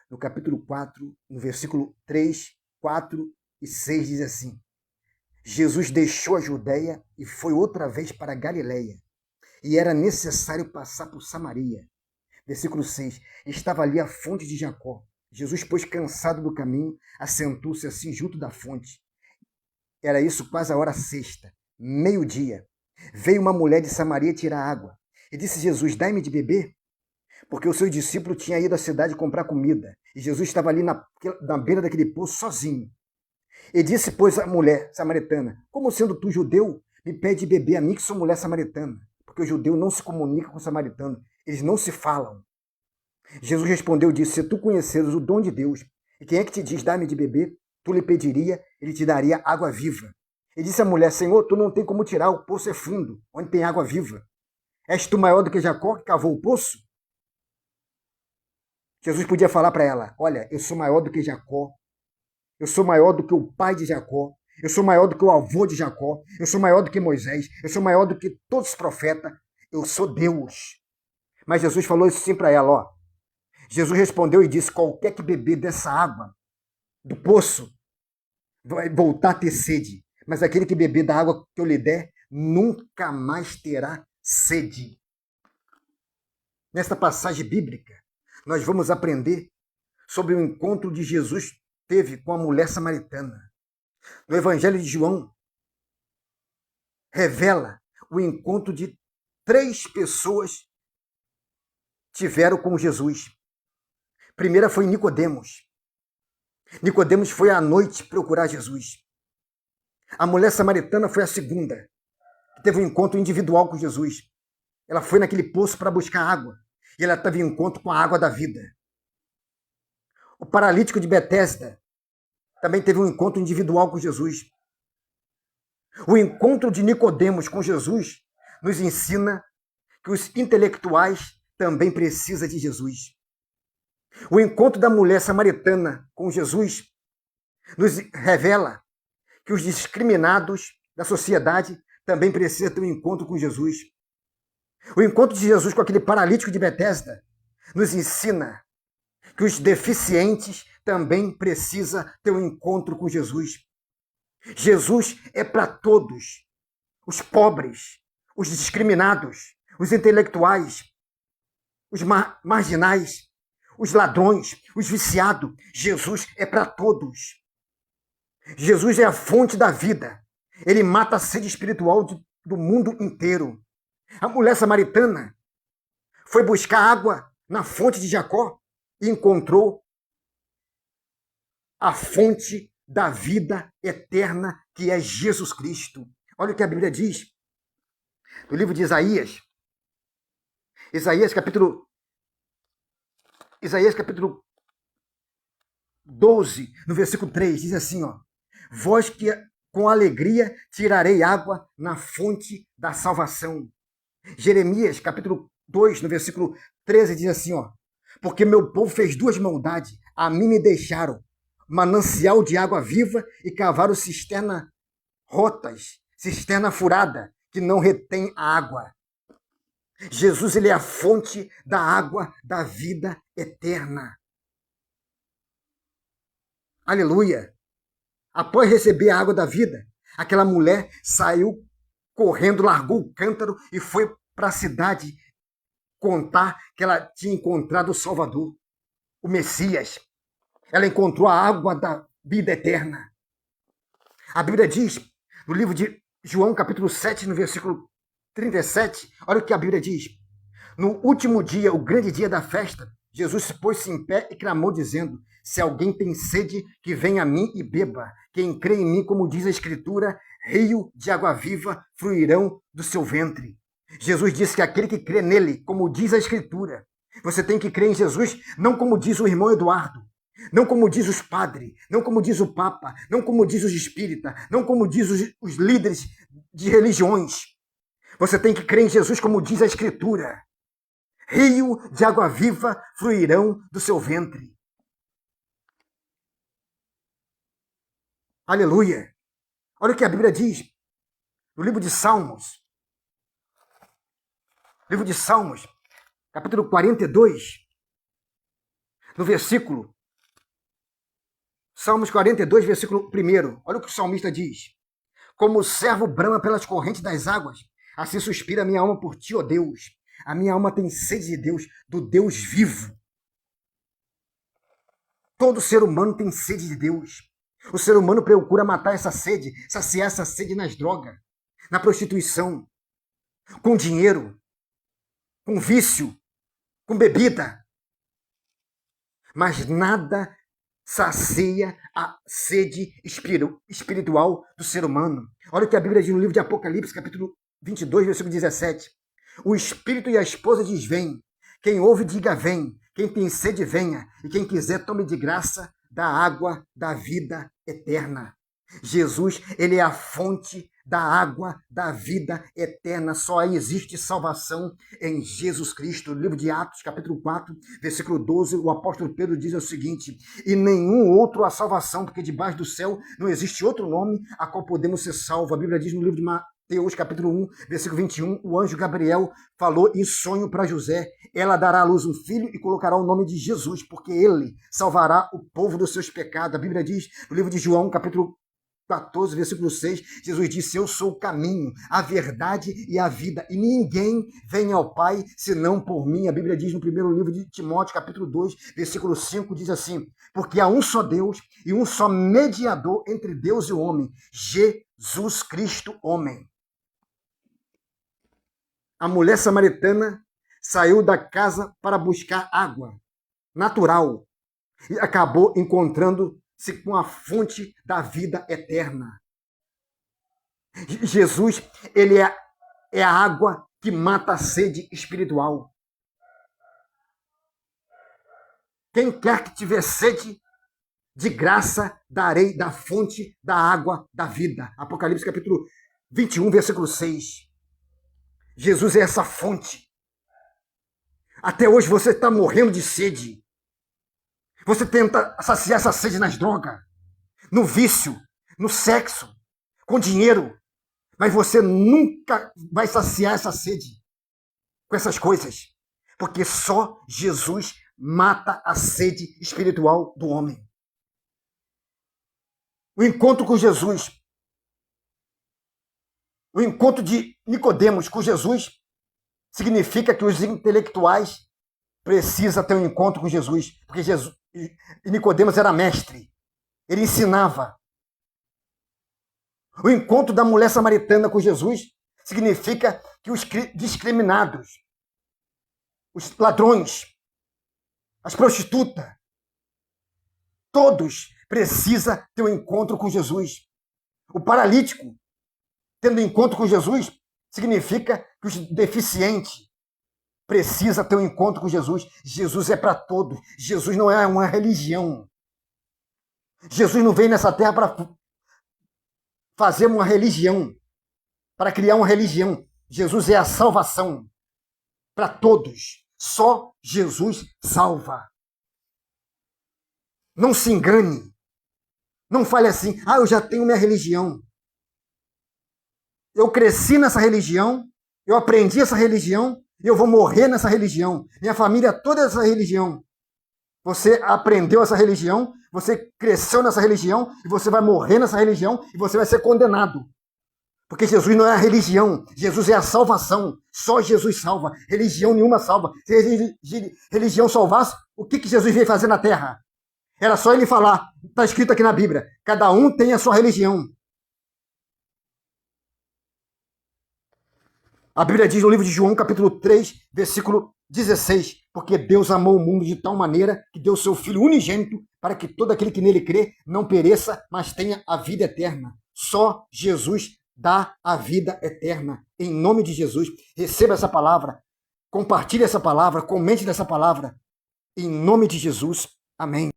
no capítulo 4, no versículo 3, 4 e 6, diz assim: Jesus deixou a Judéia e foi outra vez para a Galiléia, e era necessário passar por Samaria. Versículo 6, estava ali a fonte de Jacó. Jesus, pois, cansado do caminho, assentou-se assim junto da fonte. Era isso quase a hora sexta, meio-dia. Veio uma mulher de Samaria tirar água. E disse Jesus: dai-me de beber, porque o seu discípulo tinha ido à cidade comprar comida. E Jesus estava ali na beira daquele poço sozinho. E disse, pois, a mulher samaritana: como sendo tu judeu, me pede beber a mim, que sou mulher samaritana? Porque o judeu não se comunica com o samaritano, eles não se falam. Jesus respondeu e disse: se tu conheceres o dom de Deus, e quem é que te diz, dá-me de beber, tu lhe pediria, ele te daria água viva. E disse a mulher: Senhor, tu não tem como tirar, o poço é fundo, onde tem água viva. És tu maior do que Jacó, que cavou o poço? Jesus podia falar para ela: olha, eu sou maior do que Jacó, eu sou maior do que o pai de Jacó, eu sou maior do que o avô de Jacó, eu sou maior do que Moisés, eu sou maior do que todos os profetas, eu sou Deus. Mas Jesus falou isso sim para ela, ó. Jesus respondeu e disse: qualquer que beber dessa água do poço vai voltar a ter sede, mas aquele que beber da água que eu lhe der nunca mais terá sede. Nesta passagem bíblica, nós vamos aprender sobre o encontro de Jesus teve com a mulher samaritana. No Evangelho de João, revela o encontro de 3 pessoas tiveram com Jesus. Primeira foi Nicodemos. Nicodemos foi à noite procurar Jesus. A mulher samaritana foi a segunda, que teve um encontro individual com Jesus. Ela foi naquele poço para buscar água, e ela teve um encontro com a água da vida. O paralítico de Betesda também teve um encontro individual com Jesus. O encontro de Nicodemos com Jesus nos ensina que os intelectuais também precisam de Jesus. O encontro da mulher samaritana com Jesus nos revela que os discriminados da sociedade também precisam ter um encontro com Jesus. O encontro de Jesus com aquele paralítico de Betesda nos ensina que os deficientes também precisam ter um encontro com Jesus. Jesus é para todos, os pobres, os discriminados, os intelectuais, os marginais, os ladrões, os viciados. Jesus é para todos. Jesus é a fonte da vida. Ele mata a sede espiritual do mundo inteiro. A mulher samaritana foi buscar água na fonte de Jacó e encontrou a fonte da vida eterna, que é Jesus Cristo. Olha o que a Bíblia diz no livro de Isaías. Isaías capítulo 12, no versículo 3, diz assim, ó: vós que com alegria tirarei água na fonte da salvação. Jeremias, capítulo 2, no versículo 13, diz assim, ó: porque meu povo fez 2 maldades, a mim me deixaram manancial de água viva e cavaram cisterna rotas, cisterna furada, que não retém a água. Jesus, ele é a fonte da água da vida eterna. Aleluia! Após receber a água da vida, aquela mulher saiu correndo, largou o cântaro e foi para a cidade contar que ela tinha encontrado o Salvador, o Messias. Ela encontrou a água da vida eterna. A Bíblia diz, no livro de João, capítulo 7, no versículo 37, olha o que a Bíblia diz. No último dia, o grande dia da festa, Jesus se pôs-se em pé e clamou, dizendo: se alguém tem sede, que venha a mim e beba. Quem crê em mim, como diz a Escritura, rio de água viva fluirão do seu ventre. Jesus disse que aquele que crê nele, como diz a Escritura, você tem que crer em Jesus, não como diz o irmão Eduardo, não como diz os padres, não como diz o Papa, não como diz os espíritas, não como diz os líderes de religiões. Você tem que crer em Jesus como diz a Escritura. Rio de água viva fluirão do seu ventre. Aleluia! Olha o que a Bíblia diz no livro de Salmos. Livro de Salmos, capítulo 42, no versículo Salmos 42, versículo 1. Olha o que o salmista diz. Como o servo brama pelas correntes das águas, assim suspira a minha alma por ti, ó Deus. A minha alma tem sede de Deus, do Deus vivo. Todo ser humano tem sede de Deus. O ser humano procura matar essa sede, saciar essa sede nas drogas, na prostituição, com dinheiro, com vício, com bebida. Mas nada sacia a sede espiritual do ser humano. Olha o que a Bíblia diz no livro de Apocalipse, capítulo 22, versículo 17. O Espírito e a esposa diz, vem. Quem ouve, diga, vem. Quem tem sede, venha. E quem quiser, tome de graça da água da vida eterna. Jesus, ele é a fonte da água da vida eterna. Só existe salvação em Jesus Cristo. No livro de Atos, capítulo 4, versículo 12, o apóstolo Pedro diz o seguinte, e nenhum outro há salvação, porque debaixo do céu não existe outro nome a qual podemos ser salvos. A Bíblia diz no livro de Mateus, capítulo 1, versículo 21, o anjo Gabriel falou em sonho para José, ela dará à luz um filho e colocará o nome de Jesus, porque ele salvará o povo dos seus pecados. A Bíblia diz no livro de João, capítulo 14, versículo 6, Jesus disse, eu sou o caminho, a verdade e a vida, e ninguém vem ao Pai senão por mim. A Bíblia diz no primeiro livro de Timóteo, capítulo 2, versículo 5, diz assim, porque há um só Deus e um só mediador entre Deus e o homem, Jesus Cristo, homem. A mulher samaritana saiu da casa para buscar água natural e acabou encontrando-se com a fonte da vida eterna. Jesus, ele é a água que mata a sede espiritual. Quem quer que tiver sede, de graça darei da fonte da água da vida. Apocalipse capítulo 21, versículo 6. Jesus é essa fonte. Até hoje você está morrendo de sede. Você tenta saciar essa sede nas drogas, no vício, no sexo, com dinheiro. Mas você nunca vai saciar essa sede com essas coisas. Porque só Jesus mata a sede espiritual do homem. O encontro com Jesus, o encontro de Nicodemos com Jesus, significa que os intelectuais precisam ter um encontro com Jesus. Porque Nicodemos era mestre. Ele ensinava. O encontro da mulher samaritana com Jesus significa que os discriminados, os ladrões, as prostitutas, todos precisam ter um encontro com Jesus. O paralítico, tendo um encontro com Jesus, significa que os deficientes precisam ter um encontro com Jesus. Jesus é para todos. Jesus não é uma religião. Jesus não veio nessa terra para fazer uma religião, para criar uma religião. Jesus é a salvação para todos. Só Jesus salva. Não se engane. Não fale assim, eu já tenho minha religião. Eu cresci nessa religião, eu aprendi essa religião, e eu vou morrer nessa religião. Minha família toda é essa religião. Você aprendeu essa religião, você cresceu nessa religião, e você vai morrer nessa religião, e você vai ser condenado. Porque Jesus não é a religião, Jesus é a salvação. Só Jesus salva, religião nenhuma salva. Se religião salvasse, o que Jesus veio fazer na terra? Era só ele falar, está escrito aqui na Bíblia, cada um tem a sua religião. A Bíblia diz no livro de João, capítulo 3, versículo 16, porque Deus amou o mundo de tal maneira que deu seu Filho unigênito para que todo aquele que nele crê não pereça, mas tenha a vida eterna. Só Jesus dá a vida eterna. Em nome de Jesus, receba essa palavra, compartilhe essa palavra, comente nessa palavra. Em nome de Jesus, amém.